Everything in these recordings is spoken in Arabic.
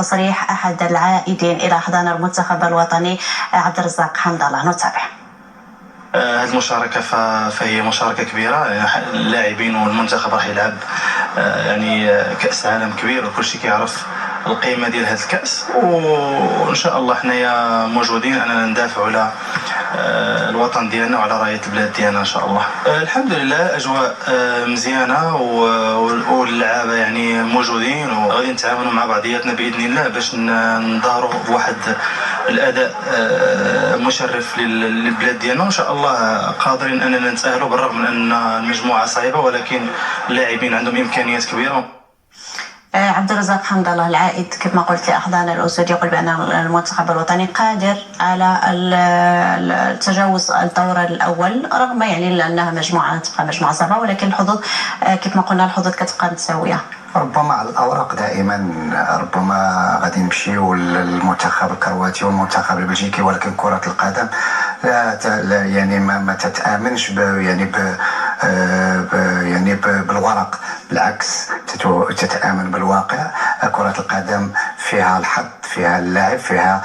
تصريح أحد العائدين إلى أحضان المنتخب الوطني عبد الرزاق حمد الله. نتابع. هذه المشاركة فهي مشاركة كبيرة. اللاعبين والمنتخب راح يلعب يعني كأس عالم كبير، وكل شيء كيعرف القيمة ديال هذا الكأس، وإن شاء الله حنايا موجودين أننا ندافع على الوطن ديالنا وعلى راية البلاد ديالنا إن شاء الله. الحمد لله أجواء مزيانة واللعابة يعني موجودين، وغادي نتعاونوا مع بعضياتنا بإذن الله باش نظهروا بواحد الأداء مشرف للبلاد ديالنا، وإن شاء الله قادرين أننا نتأهلوا بالرغم من أن المجموعة صعيبة، ولكن اللاعبين عندهم إمكانيات كبيرة. عبد الرزاق حمد الله العائد كما قلت لأحضان الأسود يقول بأن المنتخب الوطني قادر على تجاوز الدور الأول، رغم يعني أنها مجموعة تبقى مجموعة صعبة، ولكن الحظوظ كما قلنا الحظوظ كتبقى متساوية. ربما على الأوراق دائما ربما غادي نمشيو للمنتخب الكرواتي والمنتخب البلجيكي، ولكن كرة القدم لا يعني ما تتآمنش يعني بالورق، بالعكس تتآمن بالواقع. كرة القدم فيها الحظ، فيها اللاعب، فيها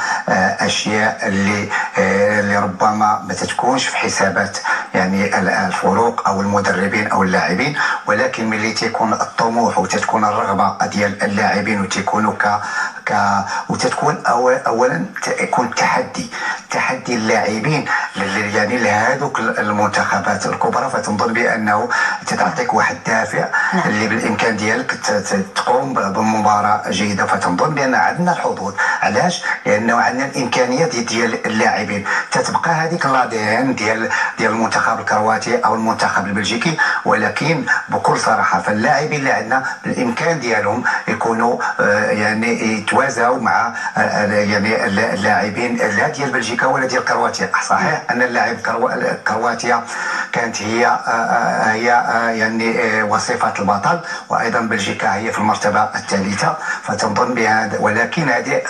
أشياء اللي ربما ما تتكونش في حسابات يعني الفروق أو المدربين أو اللاعبين، ولكن ملي تيكون الطموح وتتكون الرغبة ديال اللاعبين وتكونوا وتتكون اولا يكون تحدي اللاعبين يعني لهذوك المنتخبات الكبرى، فتنظن بانه تعطيك واحد الدافع اللي بالامكان ديالك تقوم بمباراه جيده. فتنظن بان عندنا الحظوظ. علاش؟ لانه عندنا الامكانيات ديال اللاعبين، تتبقى هذيك لادين ديال المنتخب الكرواتي او المنتخب البلجيكي، ولكن بكل صراحه فاللاعبين اللي عندنا بالامكان ديالهم يكونوا يعني يتوازاو مع يعني اللاعبين لا ديال بلجيكا ولا ديال كرواتيا. صحيح ان اللاعب كرواتيا كانت هي يعني وصفة البطل، وايضا بلجيكا هي في المرتبه الثالثه، فتنظن بهذا. ولكن هذه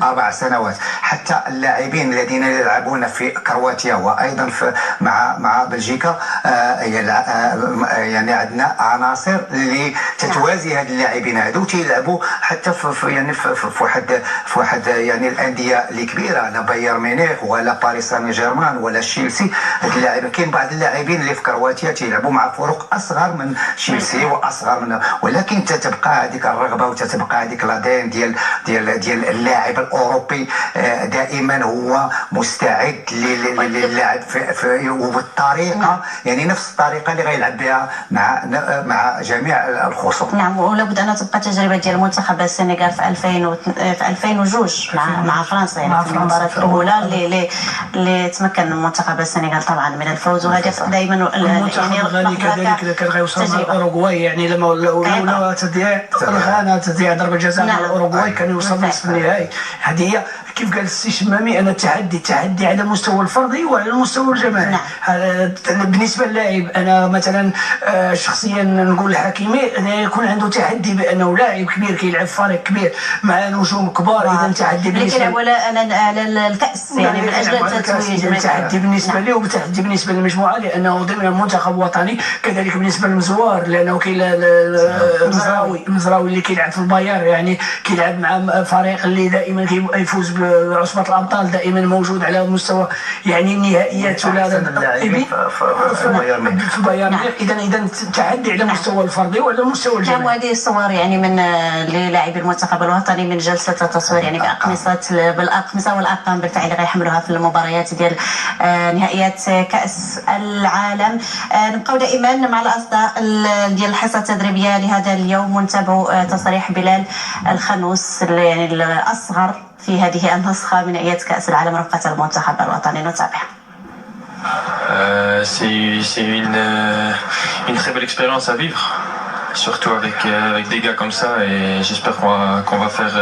4 سنوات حتى اللاعبين الذين يلعبون في كرواتيا وايضا مع بلجيكا يعني عندنا عناصر اللي تتوازي هاد اللاعبين هادو، تيلعبوا حتى في واحد يعني الانديه اللي كبيره، لا بايرن ميونخ ولا باريس سان جيرمان ولا تشيلسي. هاد اللاعبين كاين بعض اللاعبين اللي في كرواتيا تيلعبوا مع فرق اصغر من تشيلسي واصغر من، ولكن تتبقى هذيك الرغبه وتتبقى هذيك لادين ديال اللاعب الاوروبي دائما هو مستعد للعب وبالطريقه يعني نفس الطريقه اللي غيلعب بها مع جميع الخصوم. نعم، ولابد ان تبقى تجربه ديال منتخب السنغال في 2002 مع فرنسا، يعني في المباراه الاولى اللي تمكن منتخب السنغال طبعا من الفوز، وهذا دائما المنتخب الغاني كذلك كان غيوصل مع الاوروغواي، يعني لولا تضييع ضربه جزاء مع الاوروغواي كان يوصل نصف النهائي. هذه هي كيف قال السي شمامي، انا التحدي على المستوى الفردي وعلى المستوى الجماعي. بالنسبه للاعب انا مثلا شخصيا نقول الحكيمي انا يكون عنده تحدي بانه لاعب كبير كيلعب في فريق كبير مع نجوم كبار، اذا تحدي بالنسبه لكن على الكاس يعني من اجل التتويج، تحدي بالنسبه لي وتحدي بالنسبه للمجموعه لانه ضمن المنتخب الوطني. كذلك بالنسبه للمزوار لانه كاين المزراوي اللي كيلعب في الباير، يعني كيلعب مع فريق اللي دائما كيفوز بعصبه الابطال، دائما موجود على مستوى يعني النهائيات ولا في بايرن. اذا تحدي على المستوى الفردي وعلى المستوى الجماعي. هذه الصور يعني من للاعبي المنتخب الوطني من جلسه التصوير يعني بالاقمصه والارقام بالفعل اللي غيحملوها في المباريات ديال نهائيات كاس العالم. نبقاو دائما مع الاصداء ديال الحصه التدريبيه لهذا اليوم، ونتابعوا تصريح بلال الخنوس يعني الاصغر في هذه النسخه من نهائيات كاس العالم رفقه المنتخب الوطني. نتابع. C'est une très belle expérience à vivre, surtout avec des gars comme ça, et j'espère qu'on va faire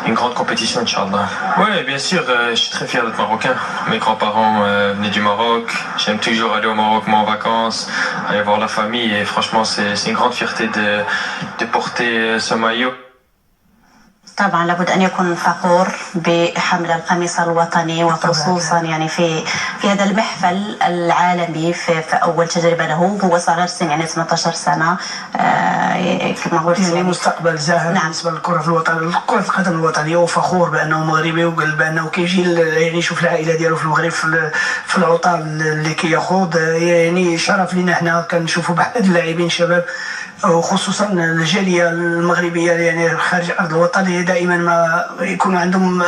une grande compétition, Inch'Allah. Ouais, bien sûr, je suis très fier d'être marocain. Mes grands-parents venaient du Maroc. J'aime toujours aller au Maroc, moi, en vacances, aller voir la famille, et franchement, c'est une grande fierté de porter ce maillot. طبعا لابد ان يكون فخور بحمل القميص الوطني، وخصوصا يعني في هذا المحفل العالمي في اول تجربه له. هو صغير سن يعني 18 سنه، كما قلت يعني مستقبل زاهر. نعم. بالنسبه للكره الوطنيه، كره القدم الوطنيه، وفخور بانه مغربي، وقال بانه كيجي يعني يشوف العائله ديالو في المغرب في العطال اللي كياخذ. يعني شرف لنا حنا كنشوفوا بحال اللاعبين شباب، وخصوصا الجاليه المغربيه يعني خارج ارض الوطن، دائما ما يكون عندهم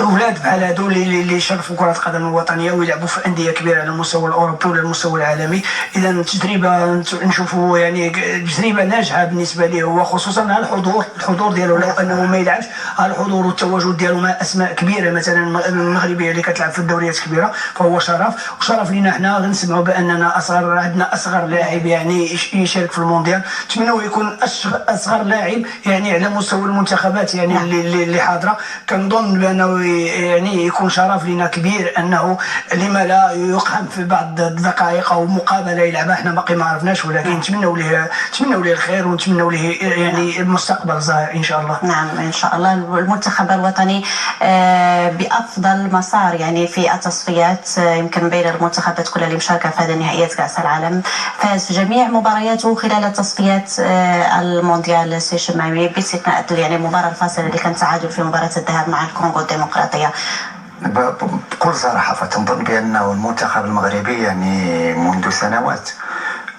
اولاد بحال هادو اللي يشرفوا كره القدم الوطنيه ويلعبوا في انديه كبيره على المستوى الاوروبي ولا المستوى العالمي. اذا تجربه نشوفوا يعني تجربه ناجحه بالنسبه ليه هو، خصوصا على الحضور ديالو. لو انه ما يلعبش على الحضور والتواجد ديالو مع اسماء كبيره مثلا المغربيه اللي كتلعب في الدوريات الكبيره، فهو شرف. وشرف لينا حنا غنسمعوا باننا عندنا اصغر لاعب يعني يشارك في المونديال. نتمنوا يكون اصغر لاعب يعني على مستوى المنتخبات يعني اللي حاضره. كنظن بانه يعني يكون شرف لنا كبير انه لما لا يقام في بعض الدقائق او مقابله يلعبها. احنا باقي ما عرفناش، ولكن نتمنوا له الخير، ونتمنوا له يعني المستقبل ظاهر ان شاء الله. نعم ان شاء الله. المنتخب الوطني بافضل مسار يعني في التصفيات، يمكن بين المنتخبات كلها اللي مشاركه في هذه نهائيات كاس العالم، فاز في جميع مبارياته خلال التصفيات المونديال سي شمامي، باستثناء يعني المباراه الفاصله اللي كانت تعادل في مباراه الذهاب مع الكونغو الديمقراطيه. بكل صراحة فتنظن بأنه المنتخب المغربي يعني منذ سنوات،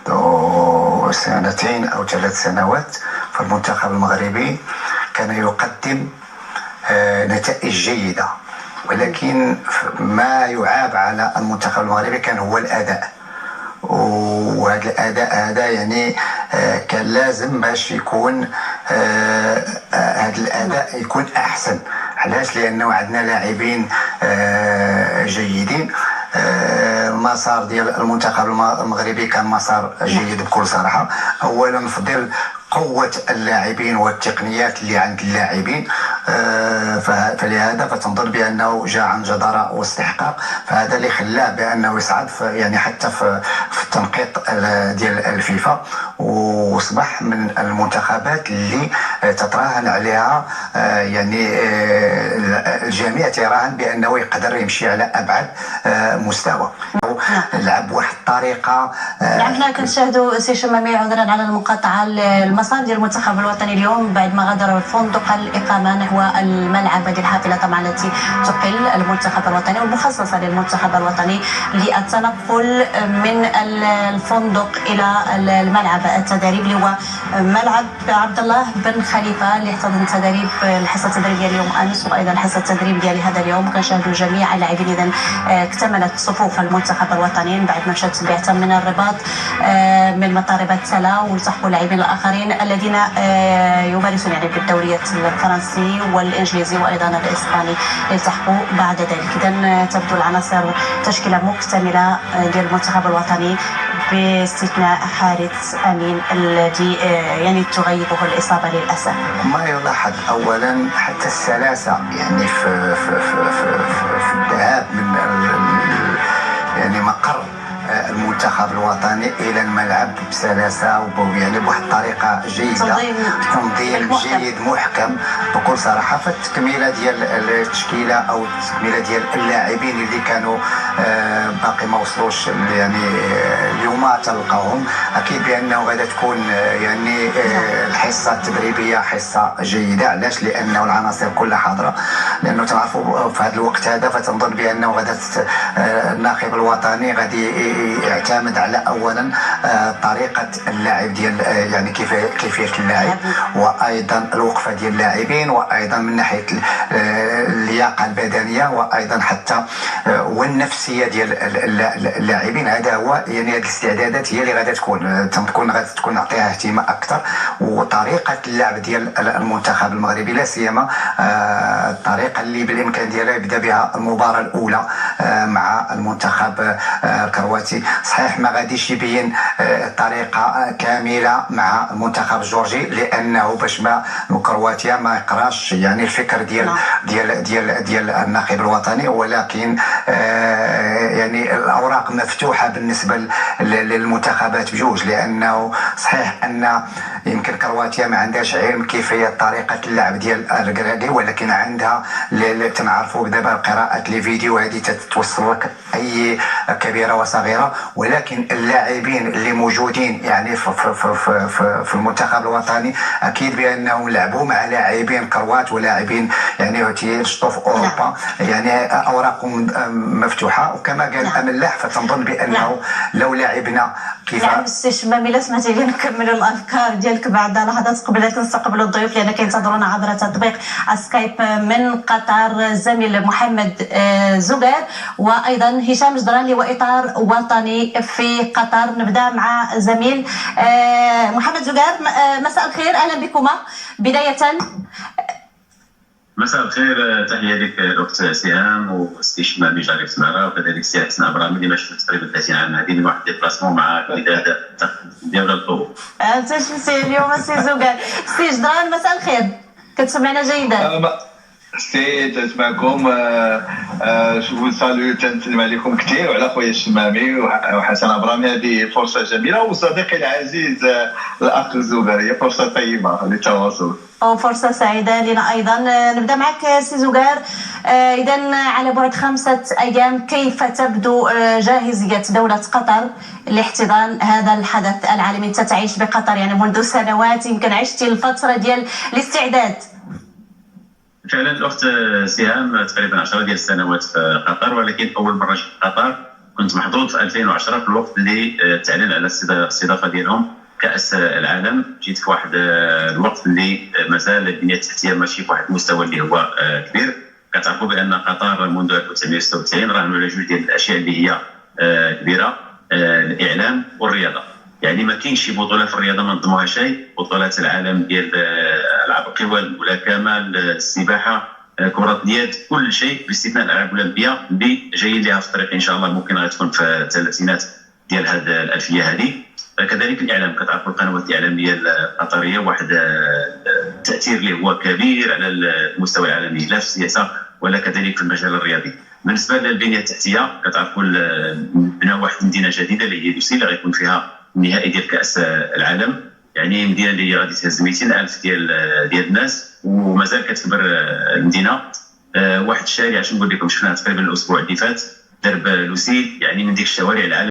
2 أو 3 سنوات، فالمنتخب المغربي كان يقدم نتائج جيدة، ولكن ما يعاب على المنتخب المغربي كان هو الأداء. وهذا الأداء هذا يعني كان لازم باش يكون هذا الأداء يكون أحسن. علاش؟ لأنه عندنا لاعبين جيدين. المسار ديال المنتخب المغربي كان مسار جيد بكل صراحة. أولا في ظل قوة اللاعبين والتقنيات اللي عند اللاعبين، فلهذا فتنظر بأنه جاء عن جدارة واستحقاق. فهذا اللي خلاه بأنه يصعد يعني حتى في التنقيط ديال الفيفا، وصبح من المنتخبات اللي تتراهن عليها يعني الجميع تراهن بأنه يقدر يمشي على أبعد مستوى. لعب واحد الطريقة. لعبنا كنشاهدوا سي شمامي، عذرا على المقاطعة، المسار ديال المنتخب الوطني اليوم بعد ما غادر فندق الإقامة نحو الملعب، هذه الحافلة طبعا التي تقل المنتخب الوطني والمخصصة للمنتخب الوطني للتنقل من الفندق إلى الملعب التدريب اللي هو ملعب عبد الله بن خليفة، اللي احتضن تدريب الحصة التدريبية اليوم أمس، وأيضا الحصة التدريب ديال هذا اليوم. كنشاهدوا جميع اللاعبين إذا اكتملت صفوف المنتخب الوطني بعد ما مشات بعثة من الرباط من مطار باتسلا، والتحقوا اللاعبين الآخرين الذين يمارسون يعني بالدوريات الفرنسي والإنجليزي وأيضا الإسباني يلتحقوا بعد ذلك. إذا تبدو العناصر تشكيلة مكتملة ديال المنتخب الوطني باستثناء حارس أمين الذي يعني تغيبه الإصابة للأسف. ما يلاحظ أولا حتى السلاسة يعني في الذهاب من يعني مقر المنتخب الوطني الى الملعب بسلاسه يعني بواحد الطريقه جيده، تنظيم جيد محكم بكل صراحه. فالتكميله ديال التشكيله او التكميله ديال اللاعبين اللي كانوا باقي ما وصلوش يعني اليوم تلقاهم، اكيد بانه غادا تكون يعني الحصه التدريبيه حصه جيده. علاش؟ لانه العناصر كلها حاضره، لانه تعرفوا في هذا الوقت هذا فتنظن بانه غادا الناخب الوطني غادي يعتمد على اولا طريقه اللعب ديال يعني كيفيه اللعب، وايضا الوقفه ديال اللاعبين، وايضا من ناحيه اللياقه البدنيه، وايضا حتى والنفسيه ديال اللاعبين. هذا هو يعني هذه الاستعدادات هي اللي غادا تكون نعطيها اهتمام اكثر. وطريقه اللعب ديال المنتخب المغربي لا سيما الطريقه اللي بالامكان ديالها يبدا بها المباراه الاولى مع المنتخب الكرواتي. صحيح ما غاديش يبين طريقه كامله مع المنتخب الجورجي، لانه باش ما كرواتيا ما يقراش يعني الفكر ديال الناخب الوطني، ولكن يعني الاوراق مفتوحه بالنسبه للمنتخبات بجوج. لانه صحيح ان يمكن كرواتيا ما عندهاش علم كيفيه طريقه اللعب ديال الكراكي، ولكن عندها تنعرفوا دابا قراءه لي فيديو هذه تتوصل لك اي كبيره وصغيره. ولكن اللاعبين اللي موجودين يعني في المنتخب الوطني اكيد بانهم لعبوا مع لاعبين كروات ولاعبين يعني تيشطوا في اوروبا، يعني اوراقهم مفتوحه. وكما قال املاح فتنظن بانه لو لعبنا كيف نعم السي شمامي، لا سمعتي لي نكملوا الافكار ديالك بعد لحظات قبل تنستقبلوا الضيوف لان كينتظرونا عبر تطبيق سكايب من قطر الزميل محمد زقار وايضا هشام جدران واطار وطني في قطر. نبدا مع زميل محمد زقار. مساء الخير، اهلا بكما. بدايه مساء الخير، تحيه لك الاخت سهام والسي شمامي جاري سماره وكذلك السي حسن ابراهيم اللي ماشي تقريبا 30 عام هذه من واحد ديبلاسمون مع وداد ديال الطو. انت شفتي اليوم السي زقار. سي جدران مساء الخير، كتسمعنا جيدا؟ سي تسمعكم. جو سالو، تنسلم عليكم كثير وعلى خويا الشمامي وحسن ابراهيم. هذه فرصه جميله، وصديقي العزيز الاخ الزقار، هي فرصه طيبه للتواصل وفرصة سعيدة لنا أيضا. نبدأ معك سي زقار. إذن على بعد 5 أيام كيف تبدو جاهزية دولة قطر لاحتضان هذا الحدث العالمي؟ أنت تعيش بقطر يعني منذ سنوات، يمكن عشتي الفترة ديال الاستعداد. فعلا الاخت سهام تقريبا 10 ديال السنوات في قطر، ولكن اول مره جيت قطر كنت محظوظ في 2010 في الوقت اللي تعلن على الاستضافه ديالهم كاس العالم. جيت في واحد الوقت اللي مازال البنيه التحتيه ماشي في واحد المستوى اللي هو كبير. كتعرفوا بان قطر منذ 1996 راهنوا على جوج ديال الاشياء اللي هي كبيره، الاعلام والرياضه. يعني ما كاينش شي بطوله في الرياضه ما نظموها شيء. بطولات العالم ديال العاب القوى، الملاكمه، السباحه، كره اليد، كل شيء باستثناء الالعاب الاولمبيه اللي جايين لها في الطريق ان شاء الله، ممكن غتكون في الثلاثينات ديال هذه الالفيه هذه. كذلك الاعلام، كتعرفوا القنوات الاعلاميه القطريه واحد التاثير اللي هو كبير على المستوى العالمي، لا في السياسه ولا كذلك في المجال الرياضي. بالنسبه للبنيه التحتيه، كتعرفوا بناء واحد المدينه جديده اللي هي لوسي اللي غيكون فيها النهائي ديال كاس العالم. يعني مدينه اللي غادي تهز 200,000 ديال الناس ومازال كتكبر المدينه. واحد الشارع، اش نقول لكم، شفناه تقريبا الاسبوع اللي فات، درب لوسي، يعني من ديك الشوارع العالم